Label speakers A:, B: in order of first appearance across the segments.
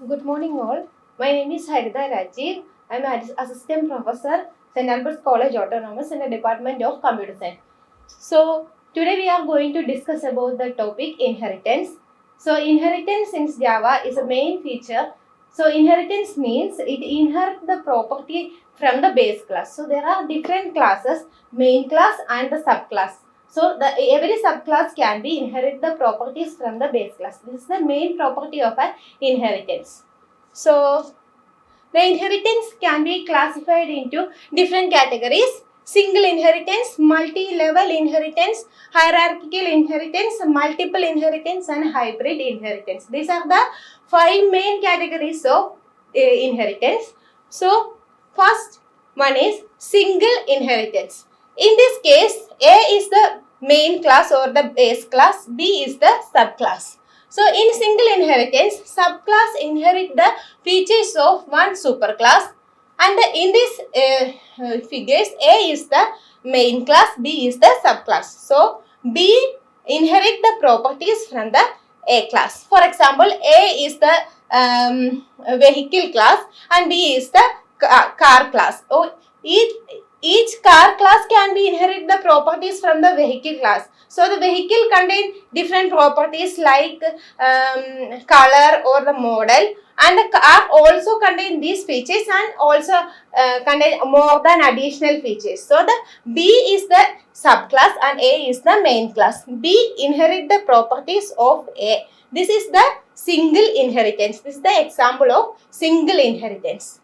A: Good morning, all. My name is Harita Rajiv. I am an assistant professor, St. Albert's College Autonomous in the Department of Computer Science. So, today we are going to discuss about the topic inheritance. So, inheritance in Java is a main feature. So, inheritance means it inherits the property from the base class. So, there are different classes, main class and the subclass. So, every subclass can be inherit the properties from the base class. This is the main property of an inheritance. So, the inheritance can be classified into different categories: single inheritance, multi-level inheritance, hierarchical inheritance, multiple inheritance, and hybrid inheritance. These are the five main categories of inheritance. So, first one is single inheritance. In this case, A is the main class or the base class, B is the subclass. So, in single inheritance, subclass inherit the features of one superclass, and in these figures, A is the main class, B is the subclass. So, B inherit the properties from the A class. For example, A is the vehicle class and B is the car class. Oh, each car class can be inherit the properties from the vehicle class. So, the vehicle contain different properties like color or the model, and the car also contain these features and also contain more than additional features. So, the B is the subclass and A is the main class. B inherit the properties of A. This is the single inheritance. This is the example of single inheritance.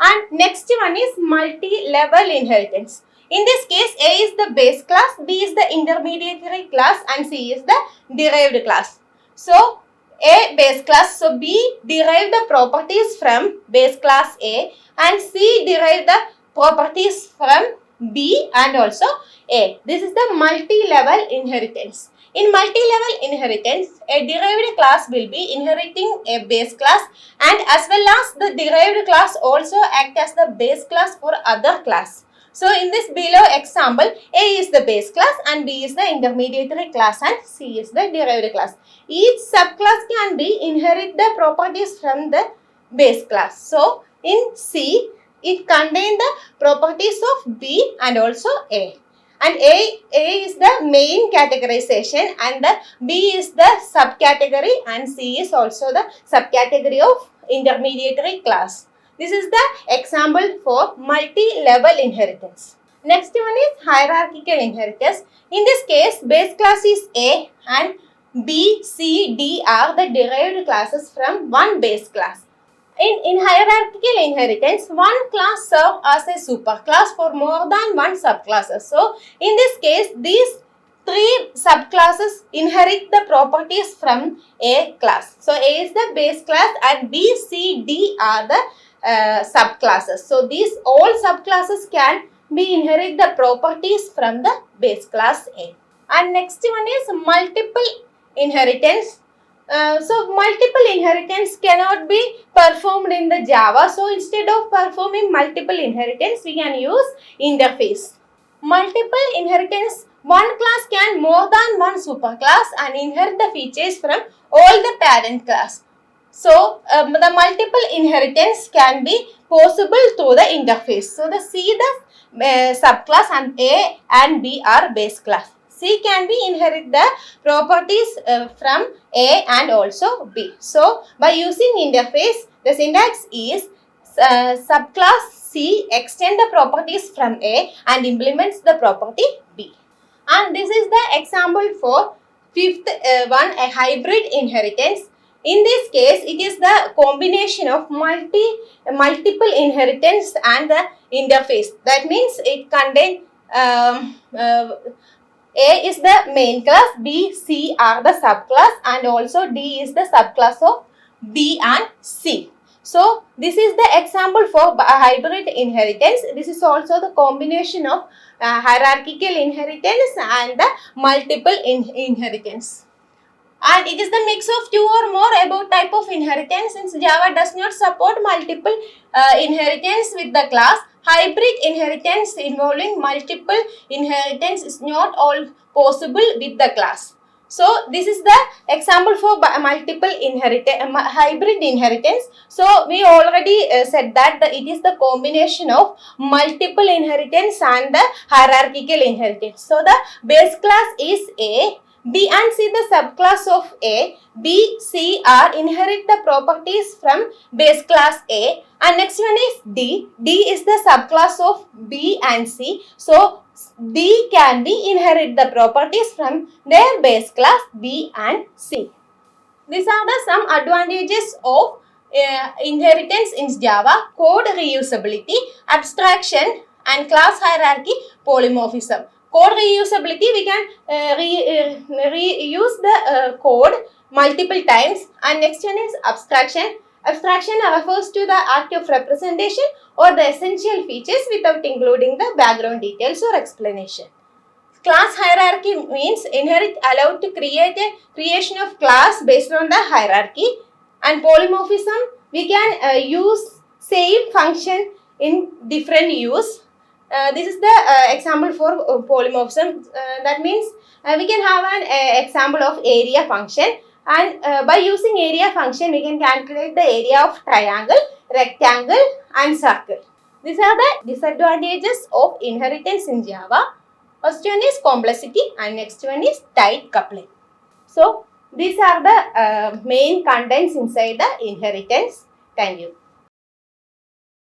A: And next one is multi-level inheritance. In this case, A is the base class, B is the intermediary class, and C is the derived class. So, A base class, so B derived the properties from base class A, and C derived the properties from B and also A. This is the multi-level inheritance. In multi-level inheritance, a derived class will be inheriting a base class, and as well as the derived class also act as the base class for other class. So, in this below example, A is the base class and B is the intermediary class and C is the derived class. Each subclass can be inherit the properties from the base class. So, in C, it contains the properties of B and also A. And A is the main categorization and the B is the subcategory and C is also the subcategory of intermediary class. This is the example for multi-level inheritance. Next one is hierarchical inheritance. In this case, base class is A and B, C, D are the derived classes from one base class. In hierarchical inheritance, one class serves as a superclass for more than one subclasses. So, in this case, these three subclasses inherit the properties from A class. So, A is the base class and B, C, D are the subclasses. So, these all subclasses can be inherit the properties from the base class A. And next one is multiple inheritance. So, multiple inheritance cannot be performed in the Java. So, instead of performing multiple inheritance, we can use interface. Multiple inheritance, one class can more than one superclass and inherit the features from all the parent class. So, the multiple inheritance can be possible through the interface. So, the C the subclass and A and B are base class. C can be inherit the properties from A and also B. So, by using interface, the syntax is subclass C extend the properties from A and implements the property B. And this is the example for fifth one, a hybrid inheritance. In this case, it is the combination of multiple inheritance and the interface. That means it contains A is the main class, B, C are the subclass, and also D is the subclass of B and C. So, this is the example for hybrid inheritance. This is also the combination of hierarchical inheritance and the multiple inheritance. And it is the mix of two or more about type of inheritance. Since Java does not support multiple inheritance with the class, hybrid inheritance involving multiple inheritance is not all possible with the class. So this is the example for multiple hybrid inheritance. So we already said that it is the combination of multiple inheritance and the hierarchical inheritance. So the base class is A, B and C the subclass of A, B, C are inherit the properties from base class A, and next one is D. D is the subclass of B and C. So D can be inherit the properties from their base class B and C. These are the some advantages of inheritance in Java: code reusability, abstraction, and class hierarchy polymorphism. Code reusability, we can reuse the code multiple times, and next one is abstraction. Abstraction refers to the act of representation or the essential features without including the background details or explanation. Class hierarchy means inherit allowed to create a creation of class based on the hierarchy. And polymorphism, we can use same function in different use. This is the example for polymorphism. That means we can have an example of area function, and by using area function we can calculate the area of triangle, rectangle and circle. These are the disadvantages of inheritance in Java. First one is complexity and next one is tight coupling. So these are the main contents inside the inheritance. Thank you.